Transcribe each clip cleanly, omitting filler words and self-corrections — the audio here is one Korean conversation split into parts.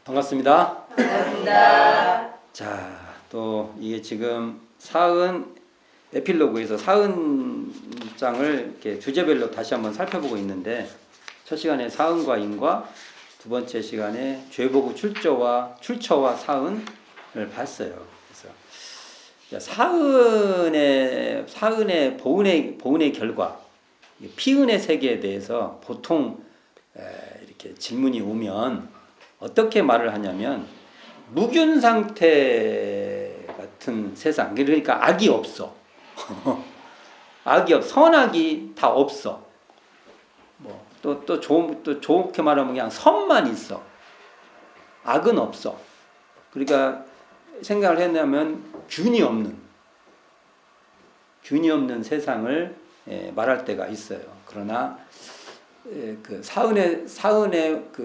반갑습니다. 반갑습니다. 자, 또 이게 지금 사은 에필로그에서 사은장을 이렇게 주제별로 다시 한번 살펴보고 있는데, 첫 시간에 사은과 인과, 두 번째 시간에 죄보고 출처와 사은을 봤어요. 그래서 사은의 보은의 결과, 피은의 세계에 대해서 보통 이렇게 질문이 오면 어떻게 말을 하냐면, 무균 상태 같은 세상, 그러니까 악이 없어. 악이 없어. 선악이 다 없어. 또 좋게 말하면 그냥 선만 있어. 악은 없어. 그러니까 생각을 했냐면 균이 없는 세상을 말할 때가 있어요. 그러나 그 사은에서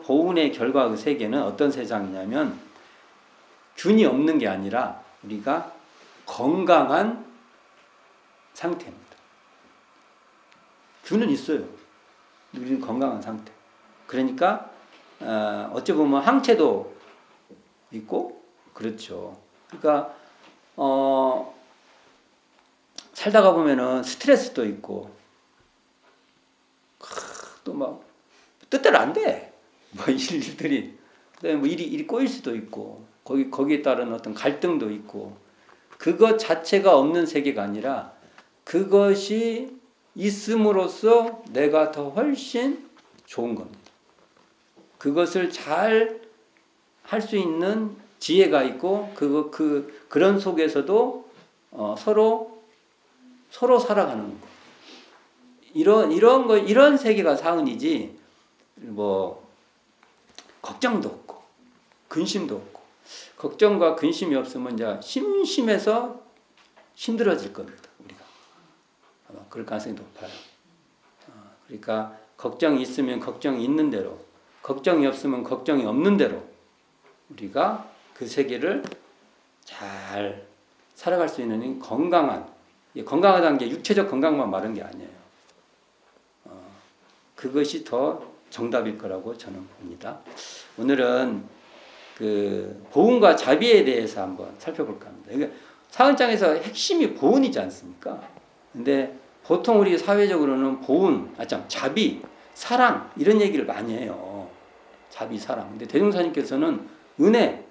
보은의 결과의 세계는 어떤 세상이냐면, 균이 없는 게 아니라 우리가 건강한 상태입니다. 균은 있어요. 우리는 건강한 상태. 그러니까 어찌 보면 항체도 있고 그렇죠. 그러니까 살다가 보면은 스트레스도 있고, 또 막 뜻대로 안 돼. 일들이, 그다음에 일이 꼬일 수도 있고, 거기에 따른 어떤 갈등도 있고, 그것 자체가 없는 세계가 아니라 그것이 있음으로써 내가 더 훨씬 좋은 겁니다. 그것을 잘 할 수 있는 지혜가 있고, 그런 속에서도 서로 살아가는 거. 이런 세계가 사은이지, 걱정도 없고 근심도 없고. 걱정과 근심이 없으면 이제 심심해서 힘들어질 겁니다. 우리가 아마 그럴 가능성이 높아요. 그러니까 걱정이 있으면 걱정이 있는 대로, 걱정이 없으면 걱정이 없는 대로 우리가 그 세계를 잘 살아갈 수 있는 건강하다는 게 육체적 건강만 말한 게 아니에요. 그것이 더 정답일 거라고 저는 봅니다. 오늘은 그 보은과 자비에 대해서 한번 살펴볼까 합니다. 그러니까 사은장에서 핵심이 보은이지 않습니까? 근데 보통 우리 사회적으로는 자비, 사랑 이런 얘기를 많이 해요. 자비, 사랑. 근데 대종사님께서는 은혜,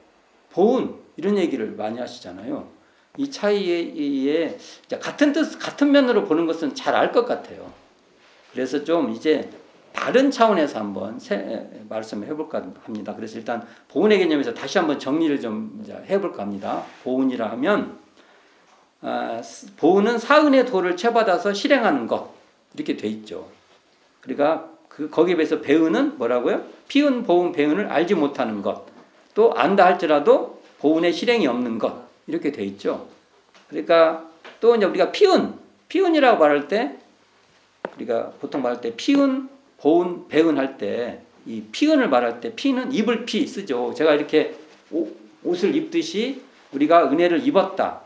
보은 이런 얘기를 많이 하시잖아요. 이 차이에 같은 뜻, 같은 면으로 보는 것은 잘 알 것 같아요. 그래서 좀 이제 다른 차원에서 한번 말씀을 해볼까 합니다. 그래서 일단 보은의 개념에서 다시 한번 정리를 좀 해볼까 합니다. 보은이라 하면, 보은은 사은의 도를 채받아서 실행하는 것, 이렇게 돼 있죠. 그러니까 거기에 비해서 배은은 뭐라고요? 피은, 보은, 배은을 알지 못하는 것, 또 안다 할지라도 보은의 실행이 없는 것, 이렇게 돼 있죠. 그러니까 또 이제 우리가 피은이라고 말할 때, 우리가 보통 말할 때 피은, 보은, 배은 할 때, 이 피은을 말할 때 피는 입을 피 쓰죠. 제가 이렇게 옷을 입듯이 우리가 은혜를 입었다.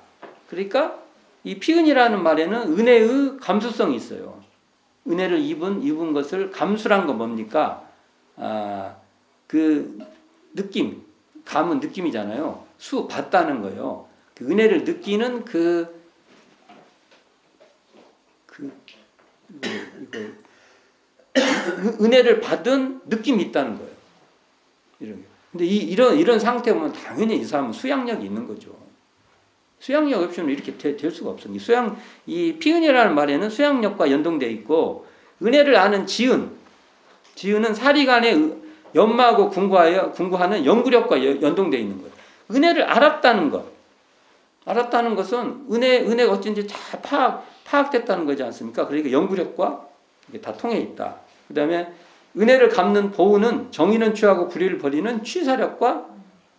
그러니까 이 피은이라는 말에는 은혜의 감수성이 있어요. 은혜를 입은 것을 감수란 건 뭡니까? 그 느낌, 감은 느낌이잖아요. 받다는 거예요. 그 은혜를 느끼는 은혜를 받은 느낌이 있다는 거예요. 근데 이런 상태 보면 당연히 이 사람은 수양력이 있는 거죠. 수양력 없이는 이렇게 될 수가 없어요. 이 피은이라는 말에는 수양력과 연동되어 있고, 은혜를 아는 지은은 사리간의 연마하고 궁구하는 연구력과 연동되어 있는 거예요. 은혜를 알았다는 것은 은혜가 어쩐지 잘 파악됐다는 거지 않습니까? 그러니까 연구력과 이게 다 통해 있다. 그 다음에 은혜를 갚는 보은은 정의는 취하고 불의를 버리는 취사력과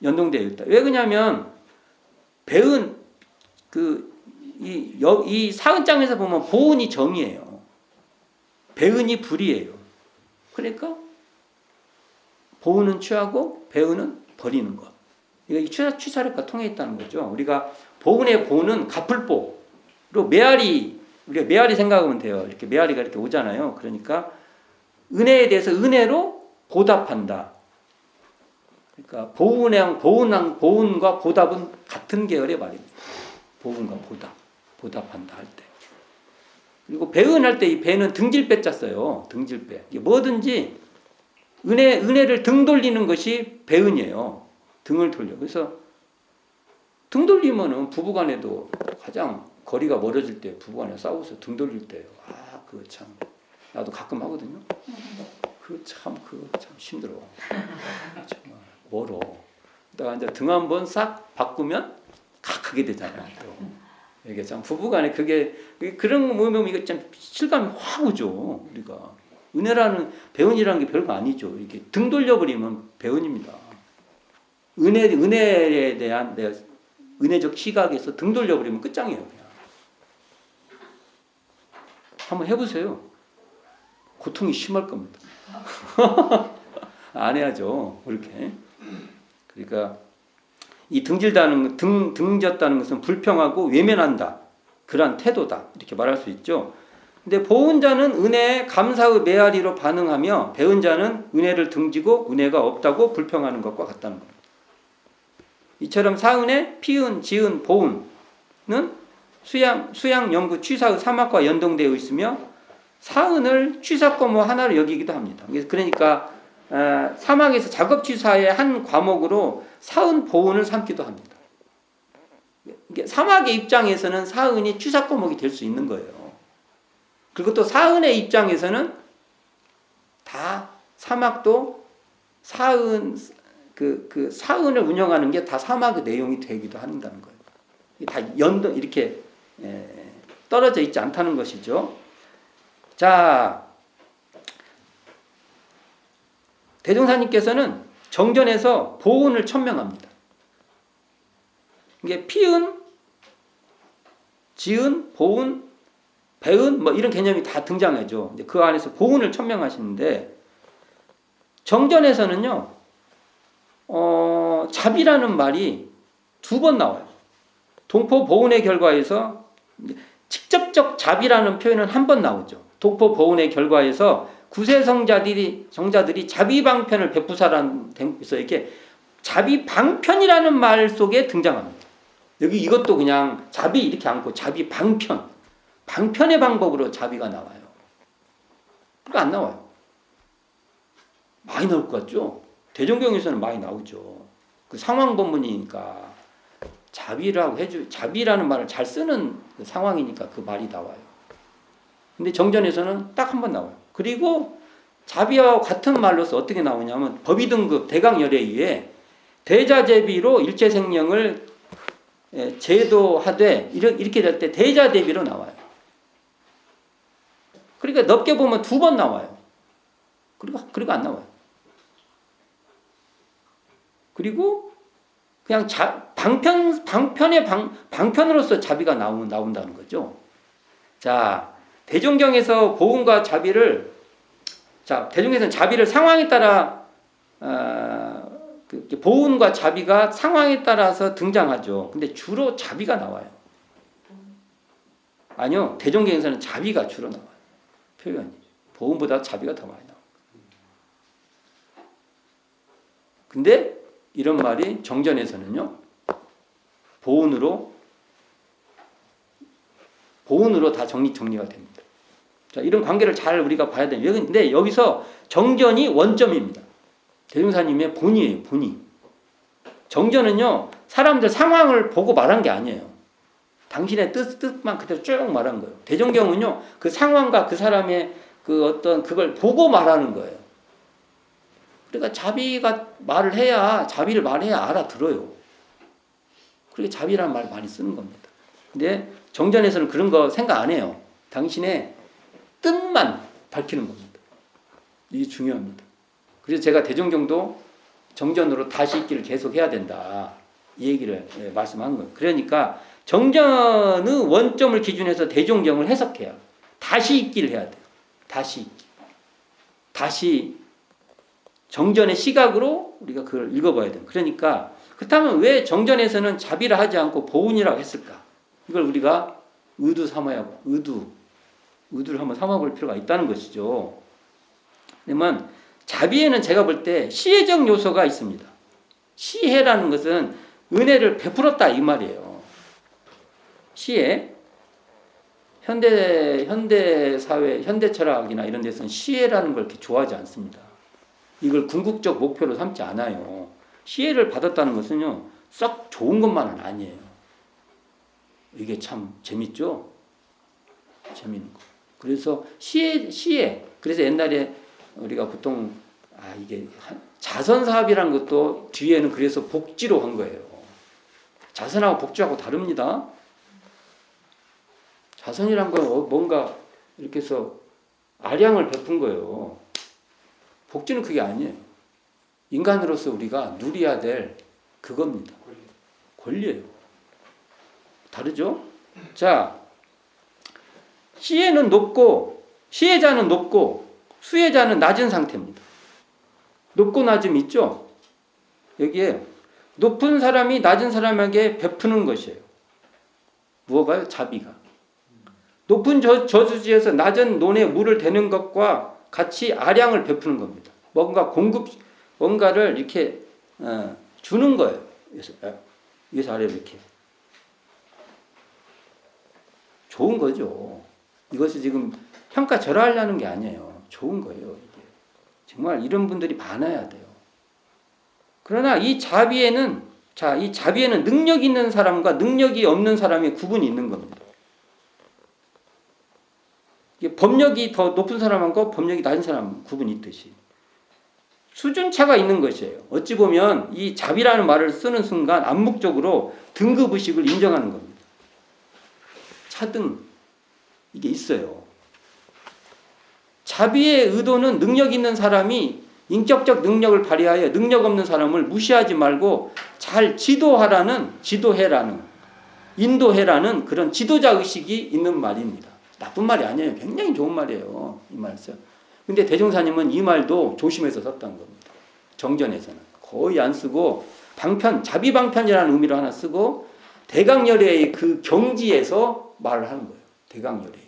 연동되어 있다. 왜 그러냐면 배은 이 사은장에서 보면 보은이 정의예요. 배은이 불의예요. 그러니까 보은은 취하고 배은은 버리는 것. 이게 취사력과 통해 있다는 거죠. 우리가 보은의 보는 갚을보로 우리가 메아리 생각하면 돼요. 이렇게 메아리가 이렇게 오잖아요. 그러니까 은혜에 대해서 은혜로 보답한다. 그러니까 보은과 보답은 같은 계열의 말입니다. 보은과 보답한다 할 때. 그리고 배은할 때 이 배는 등질배 짰어요. 등질배. 이게 뭐든지 은혜를 등 돌리는 것이 배은이에요. 등을 돌려. 그래서 등 돌리면은 부부간에도 가장 거리가 멀어질 때 부부간에 싸워서 등 돌릴 때요. 아, 그거 참 나도 가끔 하거든요. 그거 참 힘들어. 정말 멀어. 그러다가 이제 등 한번 싹 바꾸면 크게 되잖아요. 또. 이게 참 부부간에 그런 모면 이거 참 실감이 확 오죠. 우리가 은혜라는 배은이라는 게 별거 아니죠. 이렇게 등 돌려버리면 배은입니다. 은혜에 대한 은혜적 시각에서 등 돌려버리면 끝장이에요. 그냥. 한번 해보세요. 고통이 심할 겁니다. 안 해야죠. 그렇게. 그러니까 이 등졌다는 것은 불평하고 외면한다. 그러한 태도다. 이렇게 말할 수 있죠. 근데 보은 자는 은혜에 감사의 메아리로 반응하며 배은 자는 은혜를 등지고 은혜가 없다고 불평하는 것과 같다는 겁니다. 이처럼 사은의 피은, 지은, 보은은 수양, 연구, 취사의 사막과 연동되어 있으며 사은을 취사과목 하나로 여기기도 합니다. 그러니까 사막에서 작업 취사의 한 과목으로 사은, 보은을 삼기도 합니다. 사막의 입장에서는 사은이 취사 과목이 될 수 있는 거예요. 그리고 또 사은의 입장에서는 다 사막도 사은 그 사은을 운영하는 게 다 사막의 내용이 되기도 한다는 거예요. 다 이렇게 떨어져 있지 않다는 것이죠. 자, 대종사님께서는 정전에서 보은을 천명합니다. 이게 피은, 지은, 보은, 배은 뭐 이런 개념이 다 등장하죠. 그 안에서 보은을 천명하시는데 정전에서는요. 잡이라는 말이 2번 나와요. 동포 보은의 결과에서 직접적 잡이라는 표현은 한 번 나오죠. 동포 보은의 결과에서 구세성자들이 자비방편을 베푸사라는 데서 이렇게 자비방편이라는 말 속에 등장합니다. 여기 이것도 그냥 자비 이렇게 않고 방편의 방법으로 자비가 나와요. 그러니까 안 나와요. 많이 나올 것 같죠? 대종경에서는 많이 나오죠. 그 상황 본문이니까 자비라는 말을 잘 쓰는 그 상황이니까 그 말이 나와요. 근데 정전에서는 딱 한 번 나와요. 그리고 자비와 같은 말로서 어떻게 나오냐면 법의등급 대강열에 의해 대자제비로 일체생명을 제도하되 이렇게 될 때 대자대비로 나와요. 그러니까 넓게 보면 2번 나와요. 그리고 안 나와요. 그리고 그냥 방편으로서 자비가 나온다는 거죠. 자, 대종경에서 보은과 자비를 대종경에서는 자비를 상황에 따라 보은과 자비가 상황에 따라서 등장하죠. 근데 주로 자비가 나와요. 아니요, 대종경에서는 자비가 주로 나와요. 표현이 보은보다 자비가 더 많이 나와요. 근데 이런 말이 정전에서는요, 보은으로 다 정리가 됩니다. 자, 이런 관계를 잘 우리가 봐야 돼요. 근데 여기서 정전이 원점입니다. 대종사님의 본이에요, 본이. 정전은요, 사람들 상황을 보고 말한 게 아니에요. 당신의 뜻만 그대로 쭉 말한 거예요. 대종경은요, 그 상황과 그 사람의 그걸 보고 말하는 거예요. 그러니까 자비를 말해야 알아들어요. 그렇게 자비라는 말 많이 쓰는 겁니다. 근데 정전에서는 그런 거 생각 안 해요. 당신의 뜻만 밝히는 겁니다. 이게 중요합니다. 그래서 제가 대종경도 정전으로 다시 읽기를 계속 해야 된다. 이 얘기를 말씀한 거예요. 그러니까 정전의 원점을 기준해서 대종경을 해석해야 다시 읽기를 해야 돼요. 다시 읽기. 다시 정전의 시각으로 우리가 그걸 읽어봐야 돼요. 그러니까 그렇다면 왜 정전에서는 자비를 하지 않고 보은이라고 했을까? 이걸 우리가 의두를 한번 삼아볼 필요가 있다는 것이죠. 그러면 자비에는 제가 볼 때 시혜적 요소가 있습니다. 시혜라는 것은 은혜를 베풀었다 이 말이에요. 시혜. 현대 사회, 현대 철학이나 이런 데서는 시혜라는 걸 그렇게 좋아하지 않습니다. 이걸 궁극적 목표로 삼지 않아요. 시혜를 받았다는 것은요, 썩 좋은 것만은 아니에요. 이게 참 재밌죠? 재밌는 거. 그래서 시혜. 그래서 옛날에 우리가 보통 이게 자선 사업이라는 것도 뒤에는 그래서 복지로 한 거예요. 자선하고 복지하고 다릅니다. 자선이란 건 뭔가 이렇게 해서 아량을 베푼 거예요. 복지는 그게 아니에요. 인간으로서 우리가 누려야 될 그겁니다. 권리예요. 다르죠? 자, 시혜자는 높고 수혜자는 낮은 상태입니다. 높고 낮음 있죠? 여기에 높은 사람이 낮은 사람에게 베푸는 것이에요. 무엇가요? 자비가. 높은 저수지에서 낮은 논에 물을 대는 것과 같이 아량을 베푸는 겁니다. 뭔가를 이렇게 주는 거예요. 위에서 아래로 이렇게. 좋은 거죠. 이것이 지금 평가절하하려는 게 아니에요. 좋은 거예요. 이게. 정말 이런 분들이 많아야 돼요. 그러나 이 자비에는 능력 있는 사람과 능력이 없는 사람의 구분이 있는 겁니다. 법력이 더 높은 사람과 법력이 낮은 사람 구분이 있듯이 수준차가 있는 것이에요. 어찌 보면 이 자비라는 말을 쓰는 순간 암묵적으로 등급의식을 인정하는 겁니다. 차등 이게 있어요. 자비의 의도는 능력 있는 사람이 인격적 능력을 발휘하여 능력 없는 사람을 무시하지 말고 잘 지도해라는 인도해라는 그런 지도자 의식이 있는 말입니다. 나쁜 말이 아니에요. 굉장히 좋은 말이에요. 이 말씀. 근데 대종사님은 이 말도 조심해서 썼다는 겁니다. 정전에서는. 거의 안 쓰고 자비방편이라는 의미로 하나 쓰고 대강열애의 그 경지에서 말을 하는 거예요. 대강열애.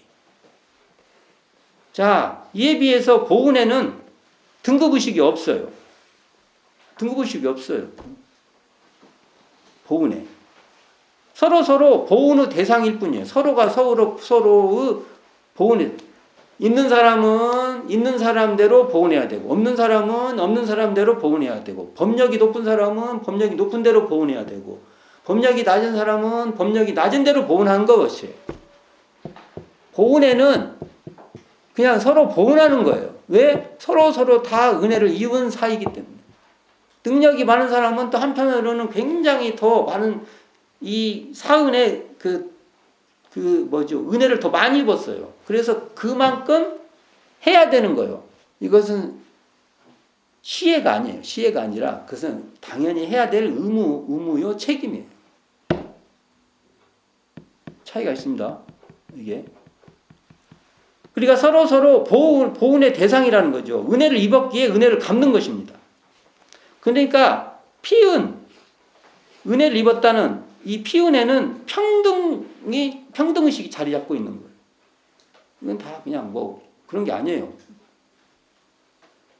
자, 이에 비해서 보은에는 등급의식이 없어요. 등급의식이 없어요. 보은에. 서로 보은의 대상일 뿐이에요. 서로가 서로의 보은에. 있는 사람은 있는 사람대로 보은해야 되고 없는 사람은 없는 사람대로 보은해야 되고 법력이 높은 사람은 법력이 높은 대로 보은해야 되고 법력이 낮은 사람은 법력이 낮은 대로 보은하는 것이에요. 보은에는 그냥 서로 보은하는 거예요. 왜? 서로 다 은혜를 입은 사이기 때문에. 능력이 많은 사람은 또 한편으로는 굉장히 더 많은 이 사은의 은혜를 더 많이 입었어요. 그래서 그만큼 해야 되는 거예요. 이것은 시혜가 아니에요. 시혜가 아니라 그것은 당연히 해야 될 의무요, 책임이에요. 차이가 있습니다. 이게. 그러니까 서로 보은의 대상이라는 거죠. 은혜를 입었기에 은혜를 갚는 것입니다. 그러니까 은혜를 입었다는 이 피은에는 평등의식이 자리 잡고 있는 거예요. 이건 다 그냥 그런 게 아니에요.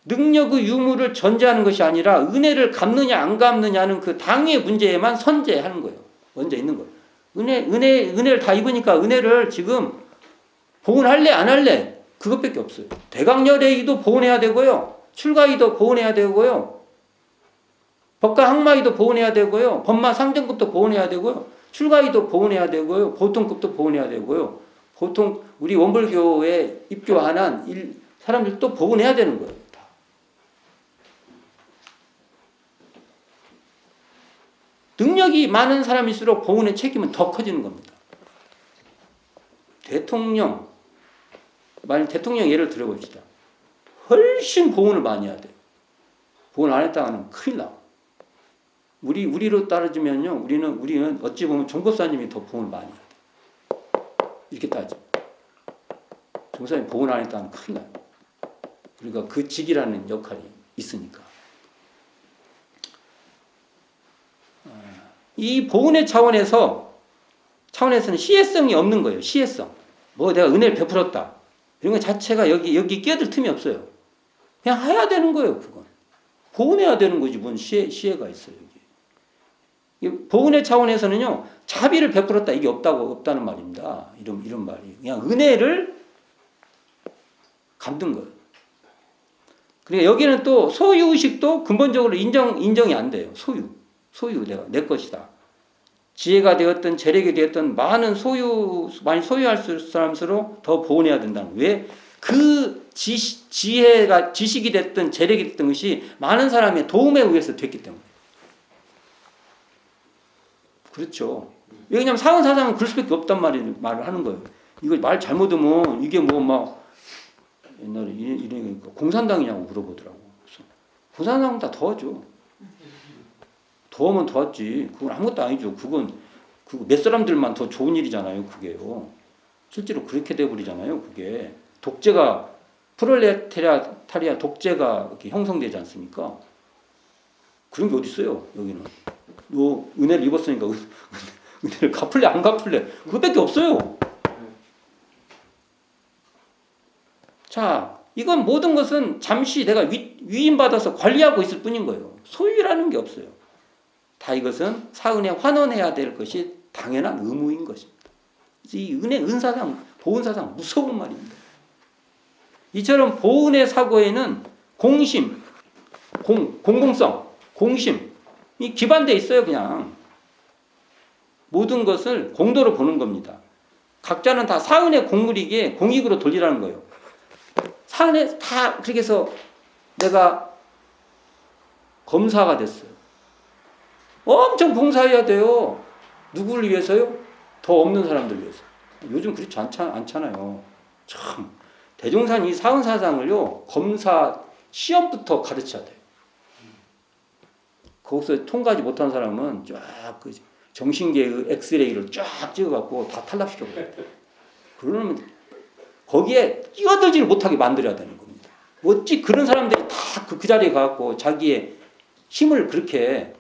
능력의 유무를 전제하는 것이 아니라 은혜를 갚느냐 안 갚느냐는 그 당의 문제에만 선제하는 거예요. 먼저 있는 거예요. 은혜를 다 입으니까 은혜를 지금 보은할래 안 할래 그것밖에 없어요. 대강열애의도 보은해야 되고요. 출가의도 보은해야 되고요. 법가 항마의도 보은해야 되고요. 법마 상정급도 보은해야 되고요. 출가의도 보은해야 되고요. 보통급도 보은해야 되고요. 보통 우리 원불교에 입교하는 사람들도 보은해야 되는 거예요. 다. 능력이 많은 사람일수록 보은의 책임은 더 커지는 겁니다. 만약 대통령 예를 들어봅시다. 훨씬 보은을 많이 해야 돼요. 보은 안 했다가는 큰일 나요. 우리로 따라주면요, 우리는 어찌 보면 종법사님이 더 보훈을 많이 해야 돼. 이렇게 따져. 종사님 보훈 안 했다면 큰일 나요. 그러니까 그 직이라는 역할이 있으니까. 이 보훈의 차원에서는 시혜성이 없는 거예요. 시혜성. 내가 은혜를 베풀었다. 이런 것 자체가 여기 끼어들 틈이 없어요. 그냥 해야 되는 거예요, 그건. 보훈해야 되는 거지, 뭔 시혜가 있어요, 여기. 보은의 차원에서는요, 자비를 베풀었다 이게 없다는 말입니다. 이런 말이 그냥 은혜를 갚는 거예요. 그러니까 여기는 또 소유의식도 근본적으로 인정이 안 돼요. 소유 내 것이다. 지혜가 되었든 재력이 되었든 많이 소유할 사람수록 더 보온해야 된다는. 왜? 그 지식이 됐든 재력이 됐든 것이 많은 사람의 도움에 의해서 됐기 때문에. 그렇죠. 왜냐하면 사원사상은 그럴 수밖에 없단 말을 하는 거예요. 이거 말 잘못하면 이게 뭐 막 옛날에 이러니까 공산당이냐고 물어보더라고. 그래서 공산당보다 더하죠. 더하면 더하지. 그건 아무것도 아니죠. 그거 몇 사람들만 더 좋은 일이잖아요. 그게요. 실제로 그렇게 돼버리잖아요. 그게 독재가 프롤레타리아 독재가 이렇게 형성되지 않습니까? 그런 게 어디 있어요? 여기는. 너 은혜를 입었으니까 은혜를 갚을래 안 갚을래 그것밖에 없어요. 자, 이건 모든 것은 잠시 내가 위임받아서 관리하고 있을 뿐인 거예요. 소유라는 게 없어요. 다 이것은 사은에 환원해야 될 것이 당연한 의무인 것입니다. 이 은사상, 보은사상 무서운 말입니다. 이처럼 보은의 사고에는 공심, 공공성, 공심 이 기반되어 있어요. 그냥 모든 것을 공도로 보는 겁니다. 각자는 다 사은의 공물이기에 공익으로 돌리라는 거예요. 사은에 다 그렇게 해서 내가 검사가 됐어요. 엄청 봉사해야 돼요. 누구를 위해서요? 더 없는 사람들 위해서. 요즘 그렇지 않잖아요. 참 대종산 이 사은사상을요 검사 시험부터 가르쳐야 돼요. 거기서 통과하지 못한 사람은 쫙 그 정신계의 엑스레이를 쫙 찍어갖고 다 탈락시켜버려요. 그러면 거기에 끼어들지를 못하게 만들어야 되는 겁니다. 어찌 그런 사람들이 다 그 자리에 가갖고 자기의 힘을 그렇게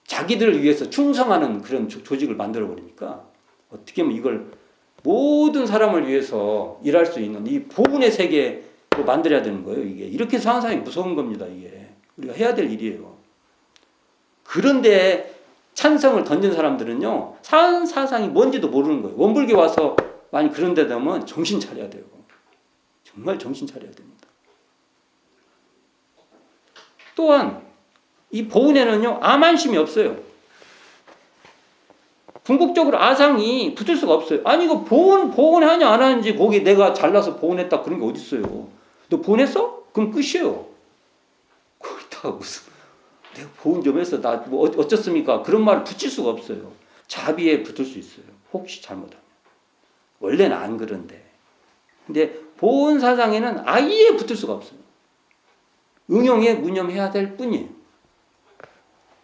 자기들을 위해서 충성하는 그런 조직을 만들어버리니까 어떻게 하면 이걸 모든 사람을 위해서 일할 수 있는 이 보훈의 세계로 만들어야 되는 거예요. 이게 이렇게 사상이 무서운 겁니다. 이게 우리가 해야 될 일이에요. 그런데 찬성을 던진 사람들은요 사상이 뭔지도 모르는 거예요. 원불교 와서 많이 그런 데 되면 정신 차려야 돼요. 정말 정신 차려야 됩니다. 또한 이 보훈에는요 암안심이 없어요. 궁극적으로 아상이 붙을 수가 없어요. 아니 이거 보훈하냐 안 하는지 거기 내가 잘나서 보훈했다 그런 게 어디 있어요. 너 보훈했어? 그럼 끝이에요. 거기다가 무슨 내가 보훈 좀 해서 나 뭐 어쩌습니까? 그런 말을 붙일 수가 없어요. 자비에 붙을 수 있어요. 혹시 잘못하면. 원래는 안 그런데. 근데 보훈 사상에는 아예 붙을 수가 없어요. 응용에 무념해야 될 뿐이에요.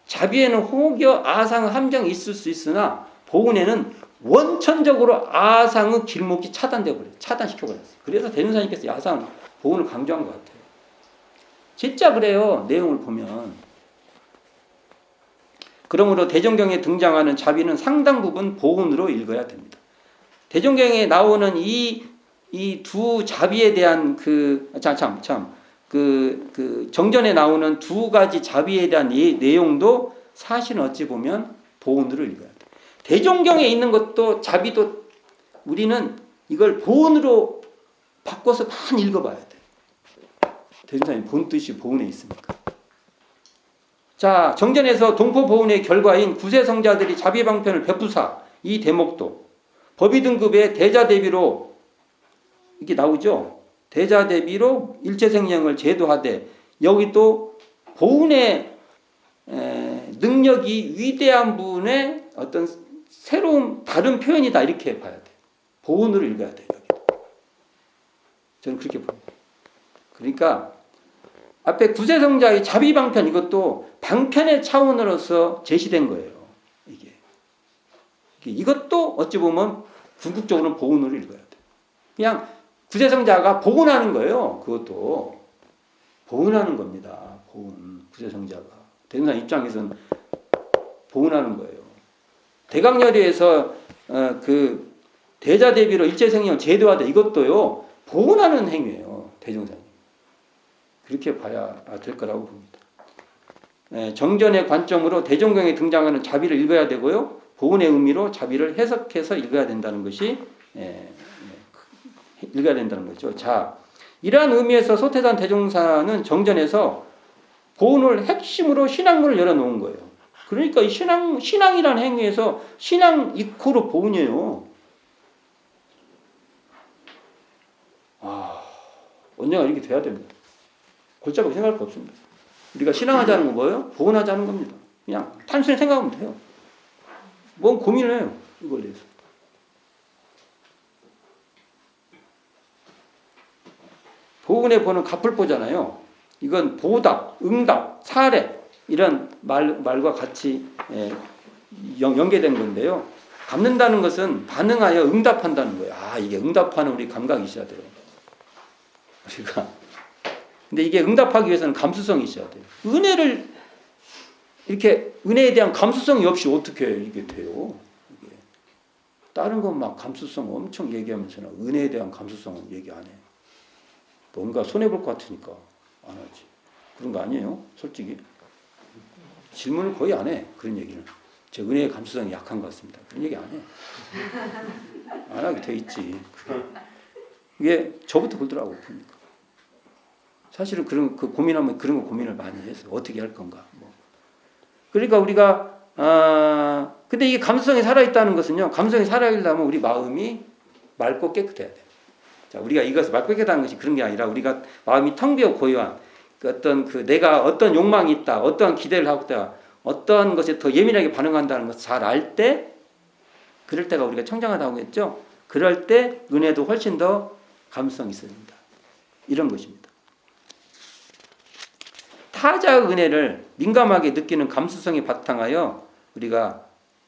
자비에는 호교, 아상, 함정이 있을 수 있으나 보훈에는 원천적으로 아상의 길목이 차단시켜버렸어요. 그래서 대륜사님께서 아상, 보훈을 강조한 것 같아요. 진짜 그래요. 내용을 보면. 그러므로 대종경에 등장하는 자비는 상당 부분 보훈으로 읽어야 됩니다. 대종경에 나오는 이 두 자비에 대한 정전에 나오는 두 가지 자비에 대한 내용도 사실은 어찌 보면 보훈으로 읽어야 돼요. 대종경에 있는 것도 자비도 우리는 이걸 보훈으로 바꿔서 많이 읽어봐야 돼요. 대종사님 본 뜻이 보훈에 있으니까. 자, 정전에서 동포보훈의 결과인 구세성자들이 자비방편을 베푸사 이 대목도 법의 등급의 대자대비로 이렇게 나오죠. 대자대비로 일체생명을 제도하되 여기 또 보훈의 능력이 위대한 분의 어떤 새로운 다른 표현이다 이렇게 봐야 돼요. 보훈으로 읽어야 돼요. 저는 그렇게 봅니다. 그러니까 앞에 구세성자의 자비방편 이것도 방편의 차원으로서 제시된 거예요. 이것도 어찌 보면 궁극적으로는 보훈으로 읽어야 돼요. 그냥 구세성자가 보훈하는 거예요. 그것도 보훈하는 겁니다. 보훈 구세성자가 대승사 입장에서는 보훈하는 거예요. 대강열의에서 그 대자대비로 일체생명을 제도하되 이것도요 보훈하는 행위예요. 대종사님 그렇게 봐야 될 거라고 봅니다. 정전의 관점으로 대종경에 등장하는 자비를 읽어야 되고요. 보훈의 의미로 자비를 해석해서 읽어야 된다는 것이 읽어야 된다는 거죠. 자, 이러한 의미에서 소태산 대종사는 정전에서 보훈을 핵심으로 신앙문을 열어놓은 거예요. 그러니까 이 신앙이라는 행위에서 신앙 이코르 보훈이에요. 언젠가 이렇게 돼야 됩니다. 골자가 생각할 거 없습니다. 우리가 신앙하자는 건 뭐예요? 보훈하자는 겁니다. 그냥 단순히 생각하면 돼요. 뭔 고민을 해요, 이걸 대해서. 보훈의 보는 갚을보잖아요. 이건 보답, 응답, 사례 이런 말과 같이 연계된 건데요. 갚는다는 것은 반응하여 응답한다는 거예요. 이게 응답하는 우리 감각이 있어야 돼요. 우리가. 근데 이게 응답하기 위해서는 감수성이 있어야 돼요. 은혜에 대한 감수성이 없이 어떻게 이게 돼요? 이게. 다른 건 막 감수성 엄청 얘기하면서는 은혜에 대한 감수성은 얘기 안 해. 뭔가 손해볼 것 같으니까 안 하지. 그런 거 아니에요? 솔직히. 질문을 거의 안 해. 그런 얘기는. 제 은혜의 감수성이 약한 것 같습니다. 그런 얘기 안 해. 안 하게 돼 있지. 이게 저부터 그러더라고 보니까. 사실은 그 고민하면 그런 거 고민을 많이 해서 어떻게 할 건가. 뭐. 그러니까 우리가 근데 이게 감수성이 살아있다는 것은요. 감수성이 살아있려면 우리 마음이 맑고 깨끗해야 돼요. 자, 우리가 이것을 맑고 깨끗한 것이 그런 게 아니라 우리가 마음이 텅 비어 고요한 내가 어떤 욕망이 있다, 어떠한 기대를 하고 있다, 어떤 것에 더 예민하게 반응한다는 것을 잘 알 때, 그럴 때가 우리가 청정하다고 했죠. 그럴 때 은혜도 훨씬 더 감수성이 있어야 된다. 이런 것입니다. 타자의 은혜를 민감하게 느끼는 감수성에 바탕하여 우리가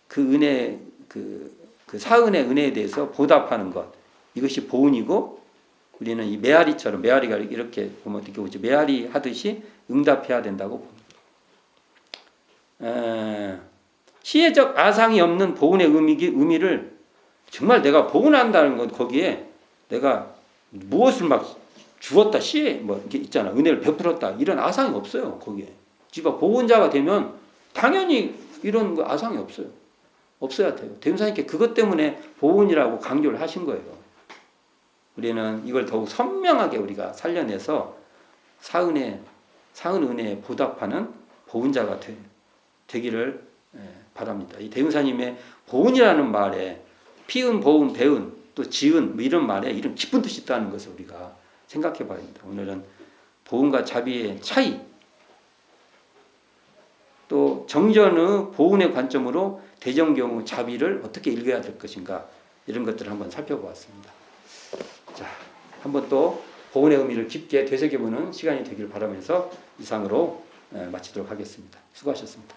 그 은혜, 그 사은의 은혜에 대해서 보답하는 것, 이것이 보은이고, 우리는 이 메아리처럼, 메아리가 이렇게 보면 어떻게 보죠? 메아리 하듯이 응답해야 된다고 봅니다. 시혜적 아상이 없는 보은의 의미를 정말 내가 보은한다는 것, 거기에 내가 무엇을 막 주었다, 뭐 이렇게 있잖아. 은혜를 베풀었다. 이런 아상이 없어요, 거기에. 지가 보은자가 되면 당연히 이런 거 아상이 없어요. 없어야 돼요. 대문사님께 그것 때문에 보은이라고 강조를 하신 거예요. 우리는 이걸 더욱 선명하게 우리가 살려내서 사은 은혜에 보답하는 보은자가 되기를 바랍니다. 이 대은사님의 보은이라는 말에 피은, 보은, 배은, 또 지은 뭐 이런 말에 이런 깊은 뜻이 있다는 것을 우리가 생각해 봐야 합니다. 오늘은 보은과 자비의 차이, 또 정전의 보은의 관점으로 대정경의 자비를 어떻게 읽어야 될 것인가, 이런 것들을 한번 살펴보았습니다. 자, 한번 또 보은의 의미를 깊게 되새겨보는 시간이 되기를 바라면서 이상으로 마치도록 하겠습니다. 수고하셨습니다.